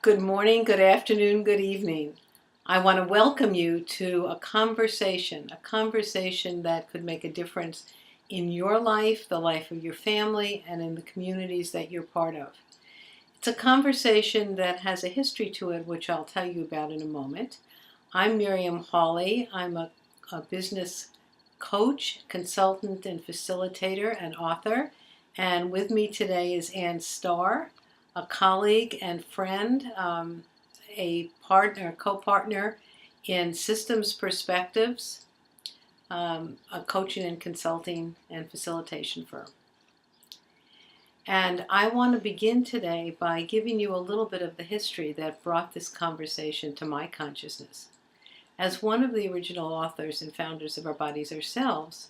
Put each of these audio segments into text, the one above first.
Good morning, good afternoon, good evening. I want to welcome you to a conversation that could make a difference in your life, the life of your family, and in the communities that you're part of. It's a conversation that has a history to it, which I'll tell you about in a moment. I'm Miriam Hawley. I'm a business coach, consultant, and facilitator and author. And with me today is Anne Starr, a colleague and friend, a partner, co-partner in Systems Perspectives, a coaching and consulting and facilitation firm. And I want to begin today by giving you a little bit of the history that brought this conversation to my consciousness. As one of the original authors and founders of Our Bodies, Ourselves,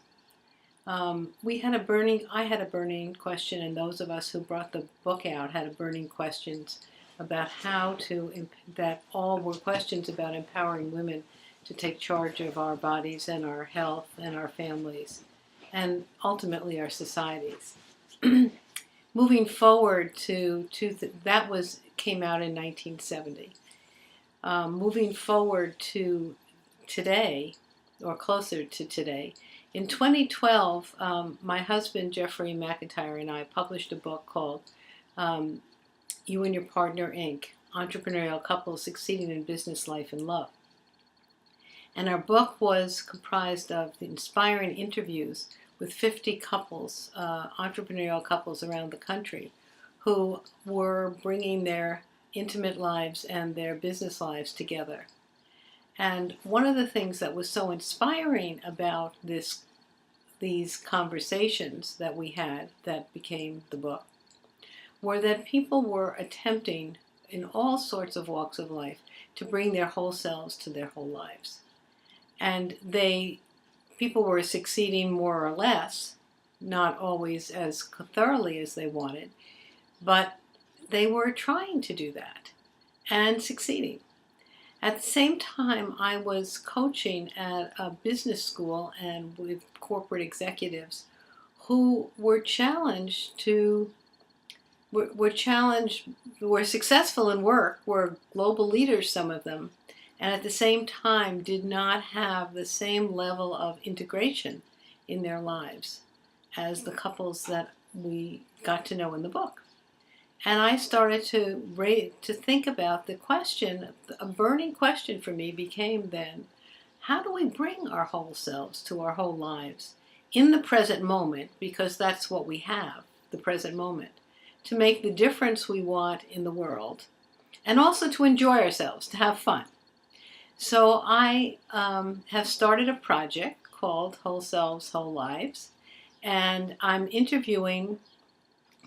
I had a burning question, and those of us who brought the book out had a burning questions about that all were questions about empowering women to take charge of our bodies and our health and our families, and ultimately our societies. Moving forward came out in 1970. Moving forward to today, or closer to today, in 2012, my husband, Jeffrey McIntyre, and I published a book called You and Your Partner, Inc., Entrepreneurial Couples Succeeding in Business, Life, and Love. And our book was comprised of inspiring interviews with 50 couples, entrepreneurial couples around the country, who were bringing their intimate lives and their business lives together. And one of the things that was so inspiring about these conversations that we had that became the book were that people were attempting in all sorts of walks of life to bring their whole selves to their whole lives. And people were succeeding more or less, not always as thoroughly as they wanted, but they were trying to do that and succeeding. At the same time, I was coaching at a business school and with corporate executives who were were successful in work, were global leaders, some of them, and at the same time did not have the same level of integration in their lives as the couples that we got to know in the book. And I started to think about the question. A burning question for me became then, how do we bring our whole selves to our whole lives in the present moment, because that's what we have, the present moment, to make the difference we want in the world, and also to enjoy ourselves, to have fun. So I have started a project called Whole Selves, Whole Lives, and I'm interviewing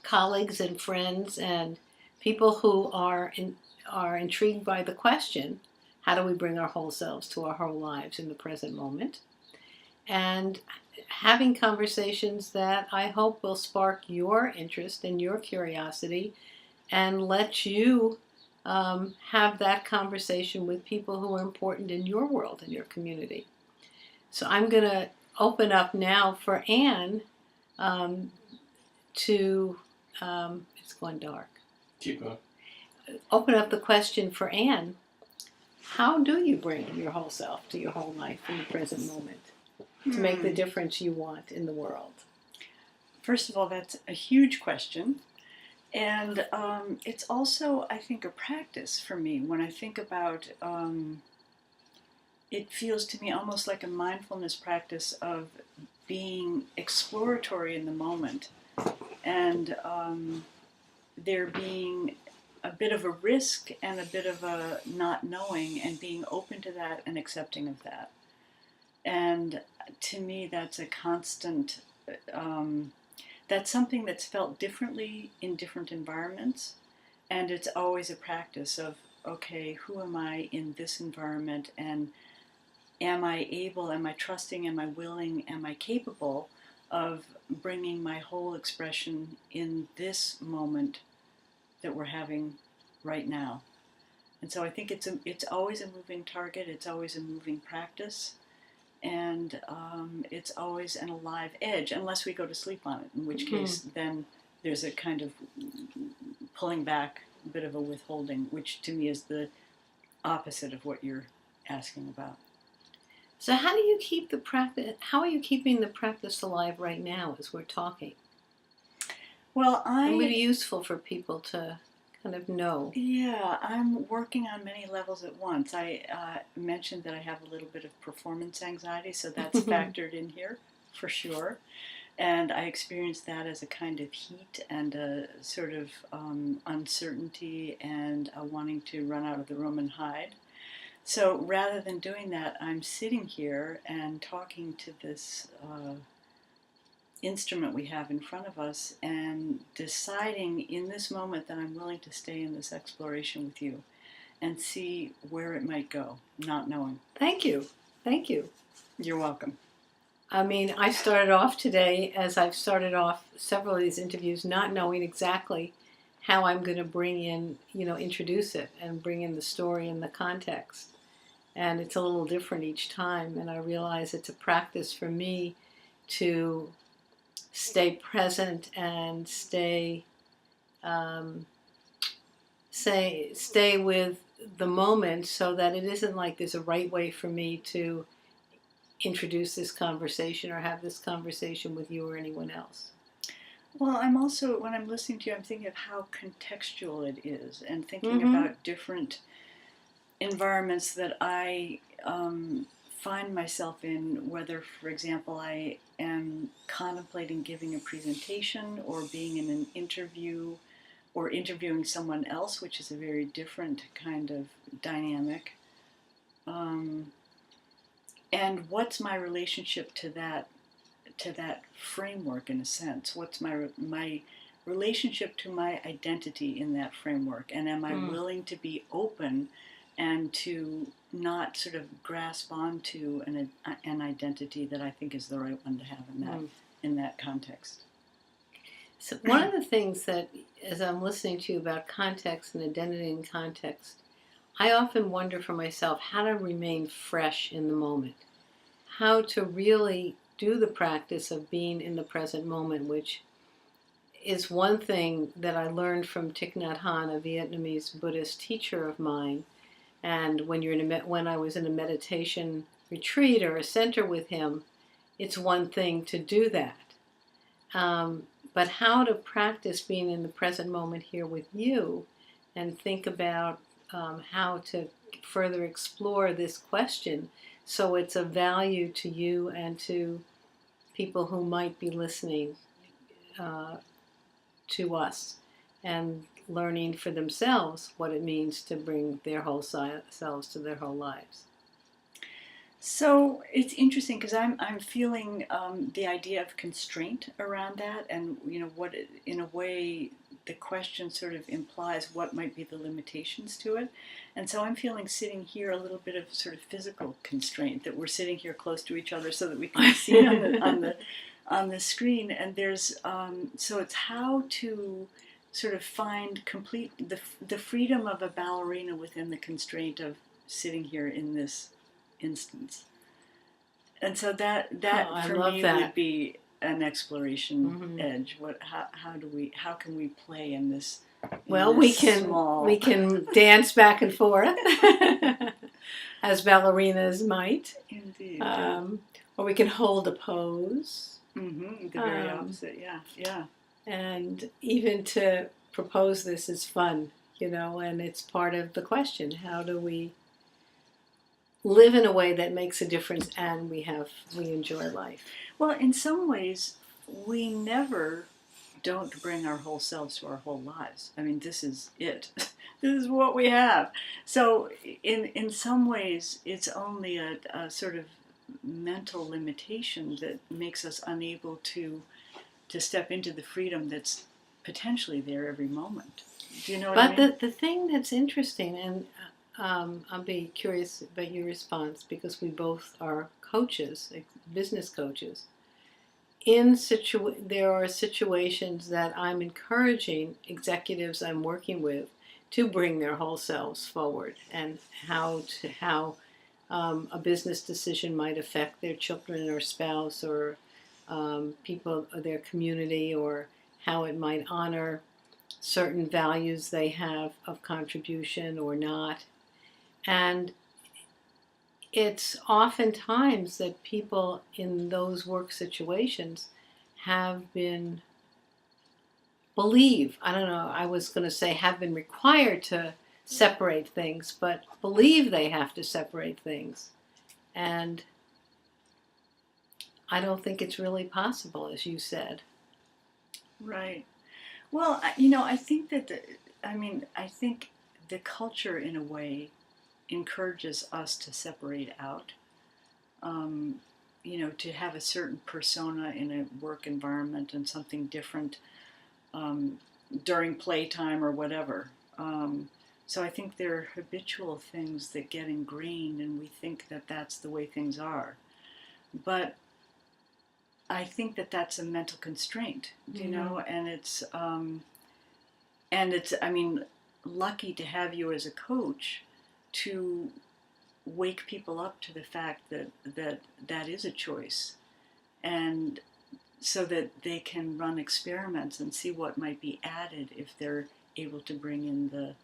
colleagues and friends and people who are intrigued by the question, how do we bring our whole selves to our whole lives in the present moment? And having conversations that I hope will spark your interest and your curiosity and let you have that conversation with people who are important in your world and your community. So I'm going to open up now for Anne it's going dark. Keep going. Open up the question for Anne. How do you bring your whole self to your whole life in the present moment to make the difference you want in the world? First of all, that's a huge question. And it's also, I think, a practice for me. When I think about it feels to me almost like a mindfulness practice of being exploratory in the moment, and there being a bit of a risk and a bit of a not knowing, and being open to that and accepting of that. And to me, that's a constant, that's something that's felt differently in different environments. And it's always a practice of, okay, who am I in this environment? And am I trusting, am I willing, am I capable of bringing my whole expression in this moment that we're having right now? And so I think it's always a moving target, it's always a moving practice, and it's always an alive edge, unless we go to sleep on it, in which case then there's a kind of pulling back bit of a withholding, which to me is the opposite of what you're asking about. So how do you keep the practice? How are you keeping the practice alive right now as we're talking? Well, It would be useful for people to kind of know. Yeah, I'm working on many levels at once. I mentioned that I have a little bit of performance anxiety, so that's factored in here for sure. And I experienced that as a kind of heat and a sort of uncertainty and a wanting to run out of the room and hide. So rather than doing that, I'm sitting here and talking to this instrument we have in front of us and deciding in this moment that I'm willing to stay in this exploration with you and see where it might go, not knowing. Thank you. Thank you. You're welcome. I mean, I started off today, as I've started off several of these interviews, not knowing exactly how I'm going to bring in, introduce it and bring in the story and the context. And it's a little different each time. And I realize it's a practice for me to stay present and stay with the moment, so that it isn't like there's a right way for me to introduce this conversation or have this conversation with you or anyone else. Well, I'm also, when I'm listening to you, I'm thinking of how contextual it is and thinking about different environments that I find myself in, whether, for example, I am contemplating giving a presentation or being in an interview or interviewing someone else, which is a very different kind of dynamic. And what's my relationship to that framework, in a sense? What's my relationship to my identity in that framework? And am I willing to be open and to not sort of grasp onto an identity that I think is the right one to have in that context? So one of the things that, as I'm listening to you about context and identity and context, I often wonder for myself how to remain fresh in the moment, how to really do the practice of being in the present moment, which is one thing that I learned from Thich Nhat Hanh, a Vietnamese Buddhist teacher of mine. And when I was in a meditation retreat or a center with him, it's one thing to do that. But how to practice being in the present moment here with you and think about how to further explore this question so it's of value to you and to people who might be listening to us and learning for themselves what it means to bring their whole selves to their whole lives. So it's interesting because I'm feeling the idea of constraint around that, and what in a way the question sort of implies what might be the limitations to it, and so I'm feeling sitting here a little bit of sort of physical constraint, that we're sitting here close to each other so that we can see on the screen, and there's so it's how to sort of find complete the freedom of a ballerina within the constraint of sitting here in this instance. And so that for me would be an exploration edge. How can we play in this? Well, we can dance back and forth as ballerinas might. Indeed. Or we can hold a pose. The very opposite. Yeah. And even to propose this is fun, and it's part of the question. How do we live in a way that makes a difference and we enjoy life? Well, in some ways, we never don't bring our whole selves to our whole lives. I mean, this is it. This is what we have. So in some ways, it's only a sort of mental limitation that makes us unable to step into the freedom that's potentially there every moment. Do you know what I mean? But the thing that's interesting, and I'll be curious about your response, because we both are coaches, business coaches. There are situations that I'm encouraging executives I'm working with to bring their whole selves forward, and how a business decision might affect their children or spouse or people, their community, or how it might honor certain values they have of contribution or not. And it's oftentimes that people in those work situations have been I don't know, I was going to say have been required to separate things, but believe they have to separate things. And I don't think it's really possible, as you said. Right. Well, I think that I think the culture in a way encourages us to separate out. Um, to have a certain persona in a work environment and something different um, during playtime or whatever. So I think there are habitual things that get ingrained, and we think that that's the way things are. But I think that that's a mental constraint, and it's. I mean, lucky to have you as a coach to wake people up to the fact that is a choice, and so that they can run experiments and see what might be added if they're able to bring in the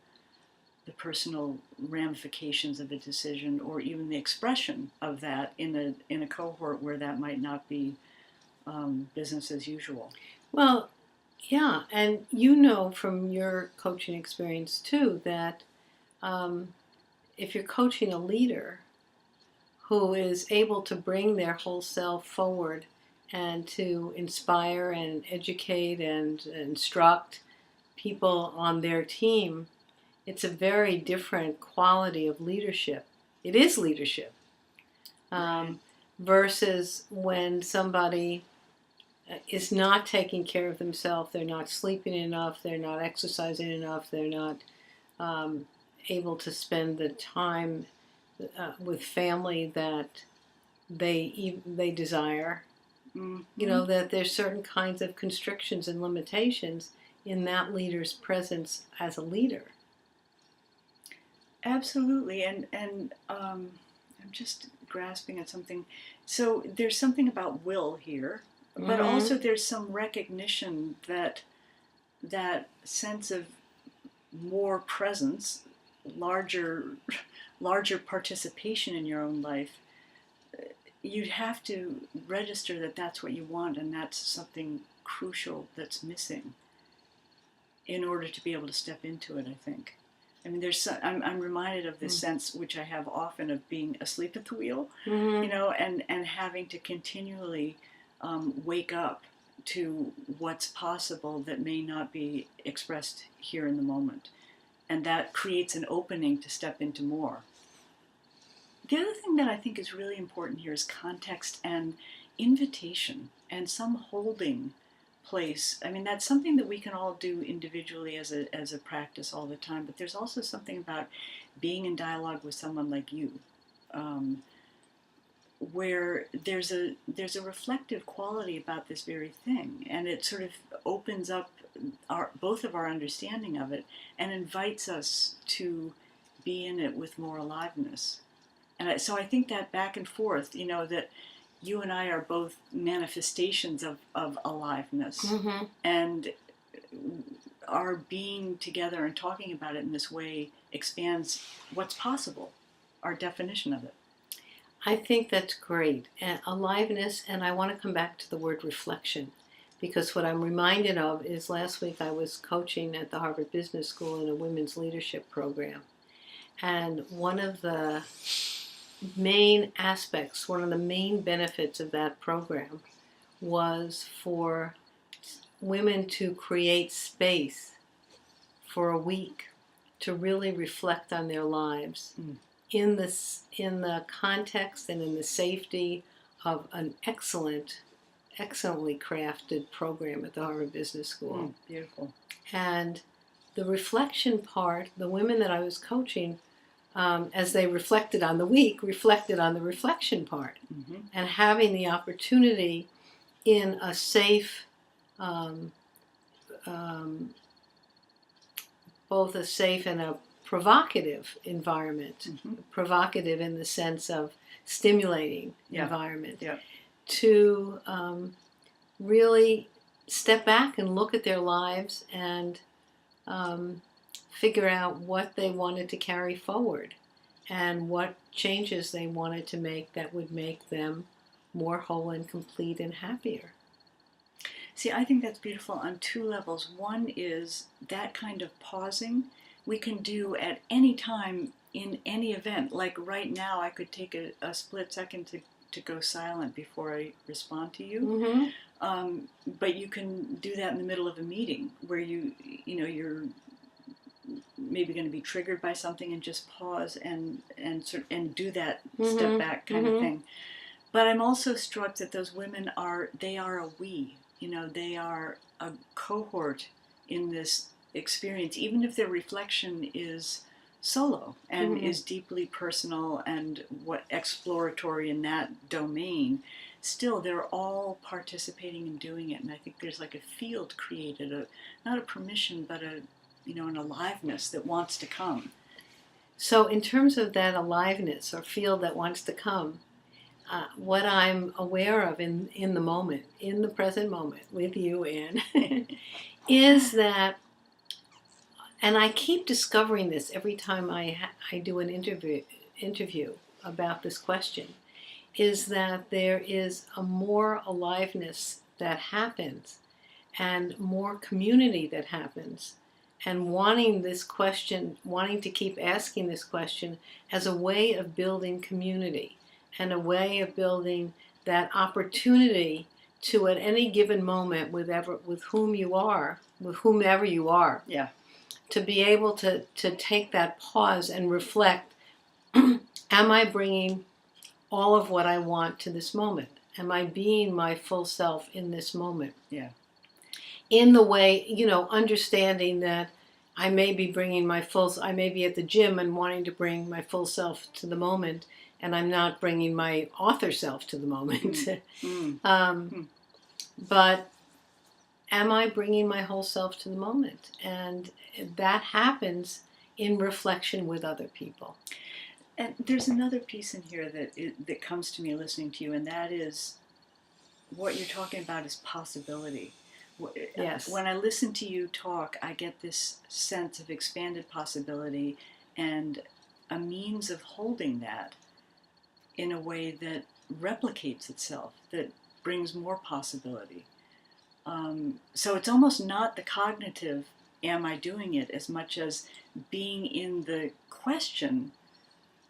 personal ramifications of a decision, or even the expression of that in a cohort where that might not be business as usual. Well, yeah, and you know from your coaching experience too that if you're coaching a leader who is able to bring their whole self forward and to inspire and educate and instruct people on their team, it's a very different quality of leadership. It is leadership. Right. Versus when somebody is not taking care of themselves, they're not sleeping enough, they're not exercising enough, they're not able to spend the time with family that they desire. Mm-hmm. You know, that there's certain kinds of constrictions and limitations in that leader's presence as a leader. Absolutely, and I'm just grasping at something. So there's something about will here, but also there's some recognition that that sense of more presence, larger participation in your own life. You'd have to register that that's what you want, and that's something crucial that's missing in order to be able to step into it, I think. I mean, I'm reminded of this sense, which I have often, of being asleep at the wheel, and having to continually wake up to what's possible that may not be expressed here in the moment. And that creates an opening to step into more. The other thing that I think is really important here is context and invitation and some holding place. I mean, that's something that we can all do individually as a practice all the time, but there's also something about being in dialogue with someone like you, where there's a reflective quality about this very thing, and it sort of opens up both of our understanding of it and invites us to be in it with more aliveness. And so I think that back and forth, that you and I are both manifestations of aliveness, and our being together and talking about it in this way expands what's possible, our definition of it. I think that's great. And aliveness, and I want to come back to the word reflection, because what I'm reminded of is last week I was coaching at the Harvard Business School in a women's leadership program. And one of the main aspects, one of the main benefits of that program was for women to create space for a week to really reflect on their lives in the context and in the safety of an excellently crafted program at the Harvard Business School. Beautiful. And the reflection part, the women that I was coaching, as they reflected on the week, reflected on the reflection part, and having the opportunity in a safe, both a safe and a provocative environment, provocative in the sense of stimulating environment, to really step back and look at their lives and figure out what they wanted to carry forward and what changes they wanted to make that would make them more whole and complete and happier. See, I think that's beautiful on two levels. One is that kind of pausing we can do at any time in any event. Like right now, I could take a split second to go silent before I respond to you. Mm-hmm. But you can do that in the middle of a meeting where you're maybe going to be triggered by something and just pause and do that step back kind of thing. But I'm also struck that those women are a we. They are a cohort in this experience, even if their reflection is solo and is deeply personal and exploratory in that domain. Still, they're all participating and doing it, and I think there's like a field created, not a permission, but an aliveness that wants to come. So in terms of that aliveness or field that wants to come, what I'm aware of in the moment, in the present moment with you, Anne, is that, and I keep discovering this every time I do an interview about this question, is that there is a more aliveness that happens and more community that happens, and wanting to keep asking this question as a way of building community and a way of building that opportunity to, at any given moment, with whomever you are, yeah, to be able to take that pause and reflect, am I bringing all of what I want to this moment? Am I being my full self in this moment? Yeah. In the way, understanding that I may be I may be at the gym and wanting to bring my full self to the moment, and I'm not bringing my author self to the moment. But am I bringing my whole self to the moment? And that happens in reflection with other people. And there's another piece in here that comes to me listening to you, and that is what you're talking about is possibility. Yes. When I listen to you talk, I get this sense of expanded possibility and a means of holding that in a way that replicates itself, that brings more possibility. So it's almost not the cognitive, am I doing it, as much as being in the question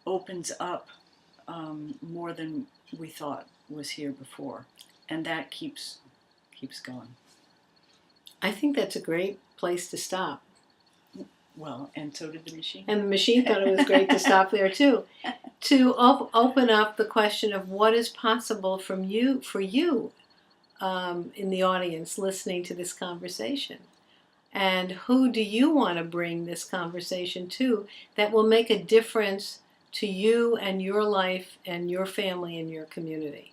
opens up more than we thought was here before. And that keeps going. I think that's a great place to stop. Well, and so did the machine. And the machine thought it was great to stop there too. To open up the question of what is possible for you in the audience listening to this conversation. And who do you want to bring this conversation to that will make a difference to you and your life and your family and your community?